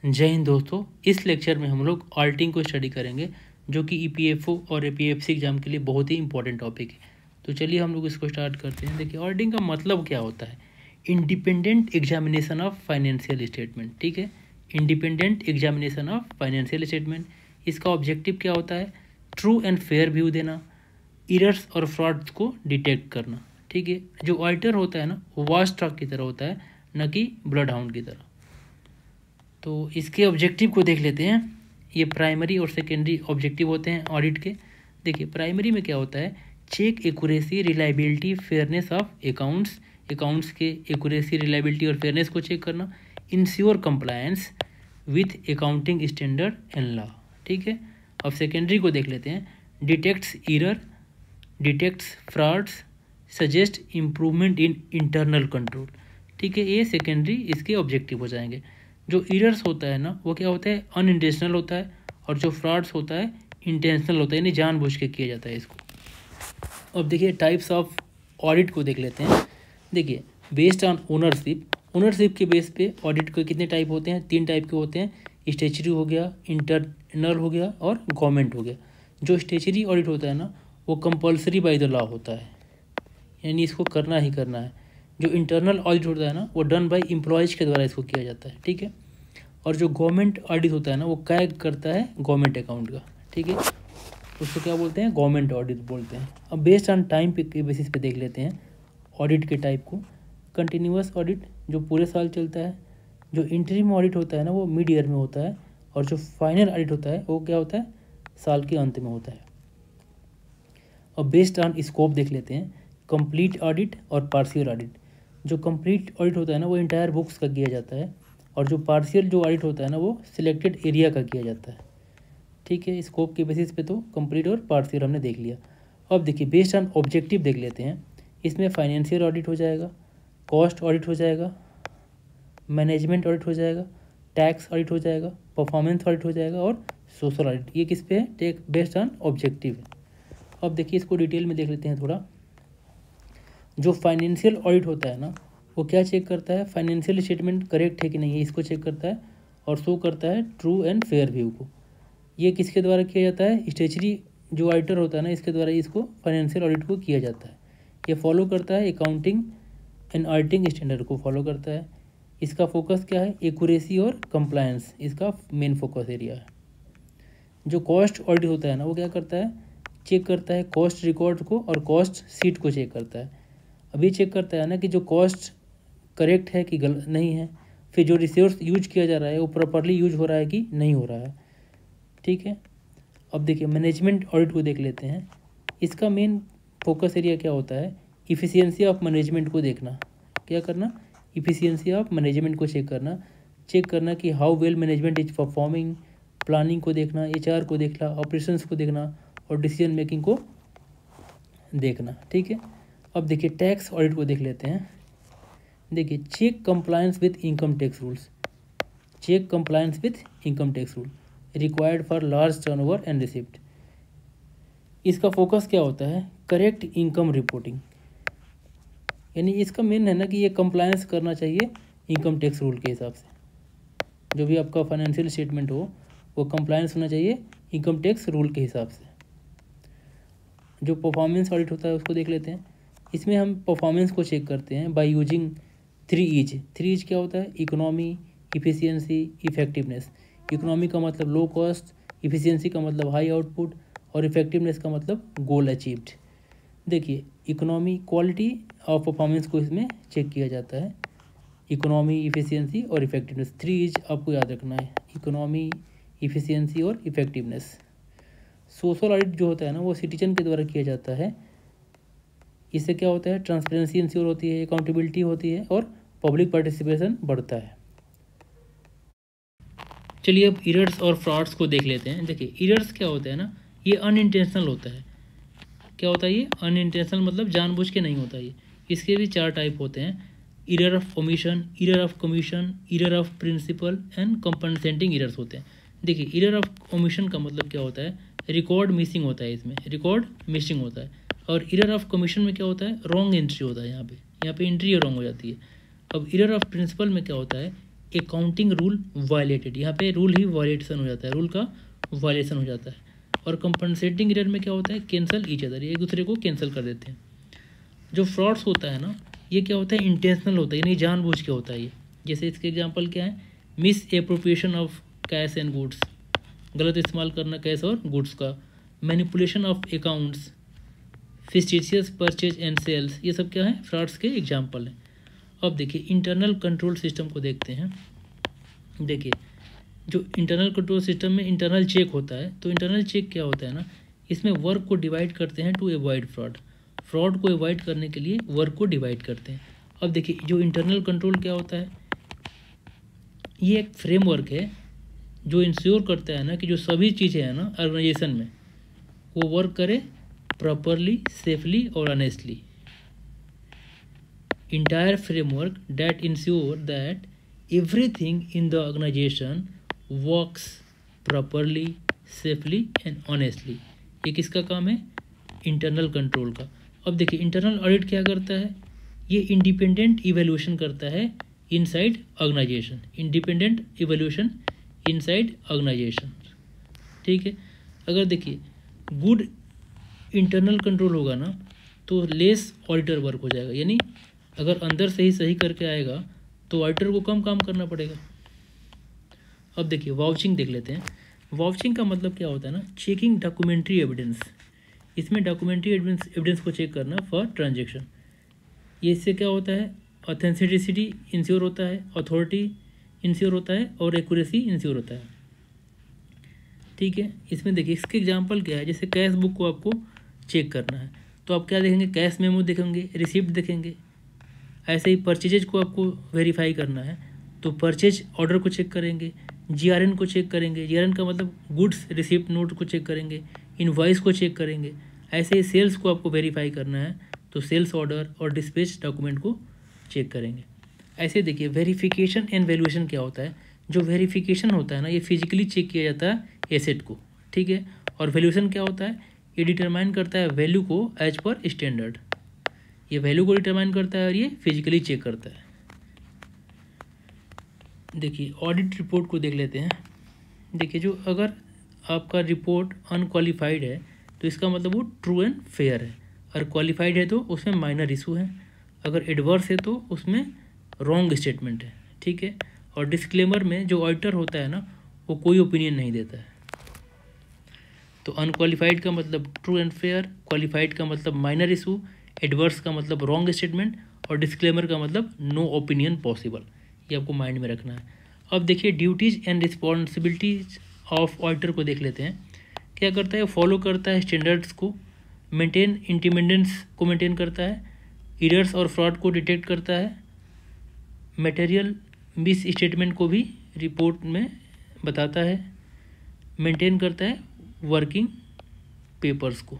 जय हिंद दोस्तों। इस लेक्चर में हम लोग ऑडिटिंग को स्टडी करेंगे, जो कि ईपीएफओ और एपीएफसी एग्जाम के लिए बहुत ही इंपॉर्टेंट टॉपिक है। तो चलिए हम लोग इसको स्टार्ट करते हैं। देखिए, ऑडिटिंग का मतलब क्या होता है? Independent examination of financial statement. ठीक है, independent examination of financial statement. इसका ऑब्जेक्टिव क्या होता है? ट्रू एंड फेयर व्यू देना, इरर्स और फ्रॉड्स को डिटेक्ट करना। ठीक है, जो ऑडिटर होता है ना, वो वॉच डॉग की तरह होता है, न कि ब्लड हाउंड की तरह। तो इसके ऑब्जेक्टिव को देख लेते हैं। ये प्राइमरी और सेकेंडरी ऑब्जेक्टिव होते हैं ऑडिट के। देखिए, प्राइमरी में क्या होता है? Check accuracy, reliability, fairness of accounts के एक्यूरेसी, रिलायबिलिटी और फेयरनेस को चेक करना। Ensure compliance with accounting standard and law. ठीक है, अब सेकेंडरी को देख लेते हैं। Detects error, detects frauds, suggest improvement in internal control. ठीक है, ये सेकेंडरी इसके ऑब्जेक्टिव हो जाएंगे। जो एरर्स होता है ना, वो क्या होता है? अनइंटेंशनल होता है, और जो फ्रॉड्स होता है इंटेंशनल होता है, यानी जानबूझ के किया जाता है इसको। अब देखिए, टाइप्स ऑफ ऑडिट को देख लेते हैं। देखिए, बेस्ड ऑन ओनरशिप के बेस पे ऑडिट के कितने टाइप होते हैं? 3 टाइप के होते हैं। स्टेचुरी हो गया, इंटरनल हो गया और गवर्नमेंट हो गया। जो स्टेचुरी ऑडिट होता है ना, वो कंपल्सरी बाय द लॉ होता है, यानी इसको करना ही करना है। जो इंटरनल ऑडिट होता है ना, वो डन बाय एम्प्लॉयज़ के द्वारा इसको किया जाता है। ठीक है, और जो गवर्नमेंट ऑडिट होता है ना, वो क्या करता है? गवर्नमेंट अकाउंट का। ठीक है, उसको क्या बोलते हैं? गवर्नमेंट ऑडिट बोलते हैं। अब बेस्ड ऑन टाइम पे के बेसिस पे देख लेते हैं ऑडिट के टाइप को। कंटिन्यूअस ऑडिट, जो पूरे साल चलता है। जो इंटरिम ऑडिट होता है ना, वो मिड ईयर में होता है। और जो फाइनल ऑडिट होता है, वो क्या होता है? साल के अंत में होता है। अब बेस्ड ऑन स्कोप देख लेते हैं। कंप्लीट ऑडिट और पार्शियल ऑडिट। जो कंप्लीट ऑडिट होता है ना, वो इंटायर बुक्स का किया जाता है, और जो पार्शियल जो ऑडिट होता है ना, वो सिलेक्टेड एरिया का किया जाता है। ठीक है, स्कोप के बेसिस पे तो कंप्लीट और पार्शियल हमने देख लिया। अब देखिए, बेस्ड ऑन ऑब्जेक्टिव देख लेते हैं। इसमें फाइनेंशियल ऑडिट हो जाएगा, कॉस्ट ऑडिट हो जाएगा, मैनेजमेंट ऑडिट हो जाएगा, टैक्स ऑडिट हो जाएगा, परफॉर्मेंस ऑडिट हो जाएगा और सोशल ऑडिट। ये किस पे है? टेक बेस्ड ऑन ऑब्जेक्टिव है। अब देखिए, इसको डिटेल में देख लेते हैं थोड़ा। जो फाइनेंशियल ऑडिट होता है ना, वो क्या चेक करता है? फाइनेंशियल स्टेटमेंट करेक्ट है कि नहीं है, इसको चेक करता है, और शो करता है ट्रू एंड फेयर व्यू को। ये किसके द्वारा किया जाता है? स्टेचुरी जो ऑडिटर होता है ना, इसके द्वारा इसको फाइनेंशियल ऑडिट को किया जाता है। ये फॉलो करता है अकाउंटिंग एंड ऑडिटिंग स्टैंडर्ड को फॉलो करता है। इसका फोकस क्या है? एक्यूरेसी और कंप्लायंस इसका मेन फोकस एरिया है। जो कॉस्ट ऑडिट होता है ना, वो क्या करता है? चेक करता है कॉस्ट रिकॉर्ड को और कॉस्ट सीट को चेक करता है। अभी चेक करता है ना कि जो कॉस्ट करेक्ट है कि गलत नहीं है, फिर जो रिसोर्स यूज किया जा रहा है वो प्रॉपरली यूज हो रहा है कि नहीं हो रहा है। ठीक है, अब देखिए, मैनेजमेंट ऑडिट को देख लेते हैं। इसका मेन फोकस एरिया क्या होता है? इफ़िशियंसी ऑफ मैनेजमेंट को देखना। क्या करना? इफ़िशियंसी ऑफ मैनेजमेंट को चेक करना कि how well management is performing. Planning को देखना, एचआर को देखना, ऑपरेशंस को देखना और डिसीजन मेकिंग को देखना। ठीक है, अब देखिए, टैक्स ऑडिट को देख लेते हैं। देखिए, check compliance with income tax rules. Check compliance with income tax rule required for large turnover and receipt. इसका फोकस क्या होता है? करेक्ट इनकम रिपोर्टिंग, यानी इसका मेन है ना कि ये कंप्लायंस करना चाहिए इनकम टैक्स रूल के हिसाब से। जो भी आपका फाइनेंशियल स्टेटमेंट हो, वो कंप्लायंस होना चाहिए इनकम टैक्स रूल के हिसाब से। जो परफॉर्मेंस ऑडिट होता है, उसको देख लेते हैं। इसमें हम परफॉर्मेंस को चेक करते हैं बाय यूजिंग 3 E's क्या होता है? Economy, efficiency, effectiveness. इकोनॉमी का मतलब लो कॉस्ट, इफ़िशियंसी का मतलब हाई आउटपुट, और इफेक्टिवनेस का मतलब गोल अचीव्ड। देखिए, इकोनॉमी, क्वालिटी ऑफ परफॉर्मेंस को इसमें चेक किया जाता है। इकोनॉमी, इफ़िशियंसी और इफेक्टिवनेस, 3 E's आपको याद रखना है। इकोनॉमी, इफ़िशियंसी और इफेक्टिवनेस। सोशल ऑडिट जो होता है ना, वो सिटीजन के द्वारा किया जाता है। इससे क्या होता है? ट्रांसपेरेंसी इंश्योर होती है, अकाउंटेबिलिटी होती है और पब्लिक पार्टिसिपेशन बढ़ता है। चलिए, अब एरर्स और फ्रॉड्स को देख लेते हैं। देखिए, एरर्स क्या होता है ना, ये अनइंटेंशनल होता है। क्या होता है ये? अनइंटेंशनल मतलब जानबूझ के नहीं होता ये। इसके भी 4 टाइप होते हैं। Error of omission, error of commission, error of principle and compensating errors होते हैं। देखिए, एरर ऑफ ओमिशन का मतलब क्या होता है? रिकॉर्ड मिसिंग होता है, इसमें रिकॉर्ड मिसिंग होता है। और एरर ऑफ कमीशन में क्या होता है? रॉन्ग एंट्री होता है। यहाँ पे एंट्री रॉन्ग हो जाती है। अब एरर ऑफ प्रिंसिपल में क्या होता है? अकाउंटिंग रूल वायलेटेड, यहाँ पे रूल ही वायलेशन हो जाता है, रूल का वायलेशन हो जाता है। और कंपनसेटिंग एरर में क्या होता है, कैंसल ईच अदर, ये एक दूसरे को कैंसिल कर देते हैं। जो फ्रॉड्स होता है ना, ये क्या होता है, इंटेंशनल होता है, यानी जानबूझ के होता है ये। जैसे इसके एग्जांपल क्या है, misappropriation of cash and goods, गलत इस्तेमाल करना कैश और गुड्स का, manipulation of accounts, fictitious purchase and sales, ये सब क्या है, फ्रॉड्स के एग्जांपल हैं। अब देखिए इंटरनल कंट्रोल सिस्टम को देखते हैं। देखिए जो इंटरनल कंट्रोल सिस्टम में इंटरनल चेक होता है, तो इंटरनल चेक क्या होता है ना, इसमें वर्क को डिवाइड करते हैं टू अवॉइड फ्रॉड, फ्रॉड को अवॉइड करने के लिए वर्क को डिवाइड करते हैं। अब देखिए जो इंटरनल कंट्रोल क्या होता है, ये एक फ्रेमवर्क है जो इंश्योर करता है ना कि जो सभी चीज़ें हैं ना ऑर्गेनाइजेशन में, वो वर्क करे प्रॉपरली, सेफली और honestly. Entire framework that ensure that everything in the organization works properly, safely and honestly। ये किसका काम है, इंटरनल कंट्रोल का। अब देखिए इंटरनल ऑडिट क्या करता है, ये इंडिपेंडेंट इवैल्यूएशन करता है inside organisation, independent evaluation inside organisation. ठीक है, अगर देखिए गुड इंटरनल कंट्रोल होगा ना तो लेस ऑडिटर वर्क हो जाएगा, यानी अगर अंदर से ही सही करके आएगा तो ऑडिटर को कम काम करना पड़ेगा। अब देखिए वाउचिंग देख लेते हैं। वाउचिंग का मतलब क्या होता है ना, चेकिंग डॉक्यूमेंट्री एविडेंस, इसमें डॉक्यूमेंट्री एविडेंस को चेक करना फॉर ट्रांजैक्शन। ये इससे क्या होता है, ऑथेंटिसिटी इंश्योर होता है, अथॉरिटी इंश्योर होता है और एक्यूरेसी इंश्योर होता है। ठीक है, इसमें देखिए इसके एग्जांपल क्या है, जैसे कैश बुक को आपको चेक करना है तो आप क्या देखेंगे, कैश मेमो देखेंगे, रिसिप्ट देखेंगे। ऐसे ही परचेजेज को आपको वेरीफाई करना है तो परचेज ऑर्डर को चेक करेंगे, जीआरएन को चेक करेंगे, जीआरएन का मतलब गुड्स रिसिप्ट नोट को चेक करेंगे, इनवॉइस को चेक करेंगे। ऐसे ही सेल्स को आपको वेरीफाई करना है तो सेल्स ऑर्डर और डिस्पैच डॉक्यूमेंट को चेक करेंगे। ऐसे देखिए वेरिफिकेशन एंड वैल्यूएशन क्या होता है, जो वेरिफिकेशन होता है ना, ये फिजिकली चेक किया जाता है एसेट को। ठीक है, और वैल्यूएशन क्या होता है, ये डिटरमाइन करता है वैल्यू को एज पर स्टैंडर्ड, ये वैल्यू को डिटरमाइन करता है और ये फिजिकली चेक करता है। देखिए ऑडिट रिपोर्ट को देख लेते हैं। देखिए जो अगर आपका रिपोर्ट अनक्वालिफाइड है तो इसका मतलब वो ट्रू एंड फेयर है, और क्वालिफाइड है तो उसमें माइनर इशू है, अगर एडवर्स है तो उसमें रॉन्ग स्टेटमेंट है। ठीक है, और डिस्क्लेमर में जो ऑडिटर होता है ना वो कोई ओपिनियन नहीं देता है। तो अनक्वालिफाइड का मतलब ट्रू एंड फेयर, क्वालिफाइड का मतलब माइनर इशू, एडवर्स का मतलब रॉन्ग स्टेटमेंट और डिस्क्लेमर का मतलब नो ओपिनियन पॉसिबल। ये आपको माइंड में रखना है। अब देखिए duties and responsibilities of auditor को देख लेते हैं। क्या करता है, फॉलो करता है स्टैंडर्ड्स को, मेंटेन इंडिपेंडेंस को मेंटेन करता है, एरर्स और फ्रॉड को डिटेक्ट करता है, मटेरियल मिस स्टेटमेंट को भी रिपोर्ट में बताता है, मेंटेन करता है वर्किंग पेपर्स को।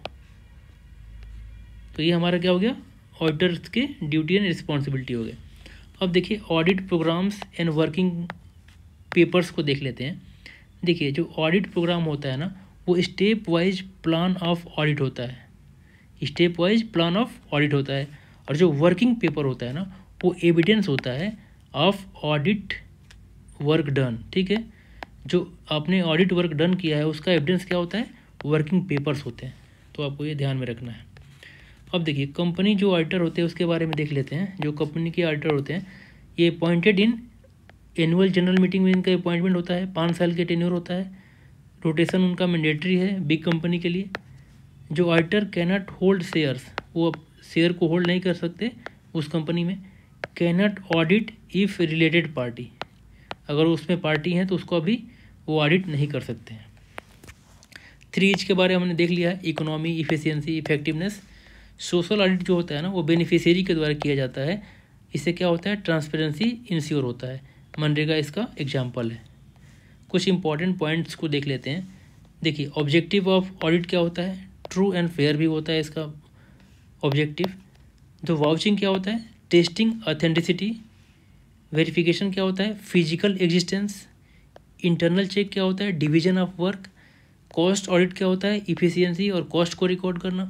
तो ये हमारा क्या हो गया, ऑडिटर्स के ड्यूटी एंड रिस्पॉन्सिबिलिटी हो गए। अब देखिए audit programmes and working papers को देख लेते हैं। देखिए जो ऑडिट प्रोग्राम होता है ना वो step wise plan of audit होता है, step wise plan of audit होता है। और जो वर्किंग पेपर होता है ना वो एविडेंस होता है ऑफ ऑडिट वर्क डन। ठीक है, जो आपने ऑडिट वर्क डन किया है उसका एविडेंस क्या होता है, वर्किंग पेपर्स होते हैं। तो आपको ये ध्यान में रखना है। अब देखिए कंपनी जो ऑडिटर होते हैं उसके बारे में देख लेते हैं। जो कंपनी के ऑडिटर होते हैं ये appointed in annual general meeting में इनका अपॉइंटमेंट होता है, 5 साल के टेन्योर होता है, रोटेशन उनका मैंडेटरी है बिग कंपनी के लिए। जो ऑडिटर कैनॉट होल्ड शेयर्स, वो शेयर को होल्ड नहीं कर सकते उस कंपनी में। Cannot audit if related party, अगर उसमें पार्टी है तो उसको अभी वो ऑडिट नहीं कर सकते हैं। 3 के बारे में हमने देख लिया है, economy, efficiency, effectiveness. Social audit जो होता है ना वो बेनिफिशियरी के द्वारा किया जाता है, इससे क्या होता है, ट्रांसपेरेंसी इंश्योर होता है। मनरेगा इसका एग्जाम्पल है। कुछ इंपॉर्टेंट पॉइंट्स को देख लेते हैं। देखिए ऑब्जेक्टिव ऑफ ऑडिट क्या होता है, ट्रू एंड फेयर भी होता है इसका ऑब्जेक्टिव। जो वाउचिंग क्या होता है, टेस्टिंग ऑथेंटिसिटी। वेरिफिकेशन क्या होता है, फिजिकल एग्जिस्टेंस। इंटरनल चेक क्या होता है, division of work. Cost audit क्या होता है, इफिशियंसी और कॉस्ट को रिकॉर्ड करना,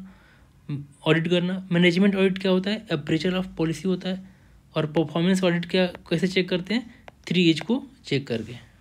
ऑडिट करना। मैनेजमेंट ऑडिट क्या होता है, अप्रेजल ऑफ पॉलिसी होता है। और परफॉर्मेंस ऑडिट क्या कैसे चेक करते हैं, 3 एज को चेक करके।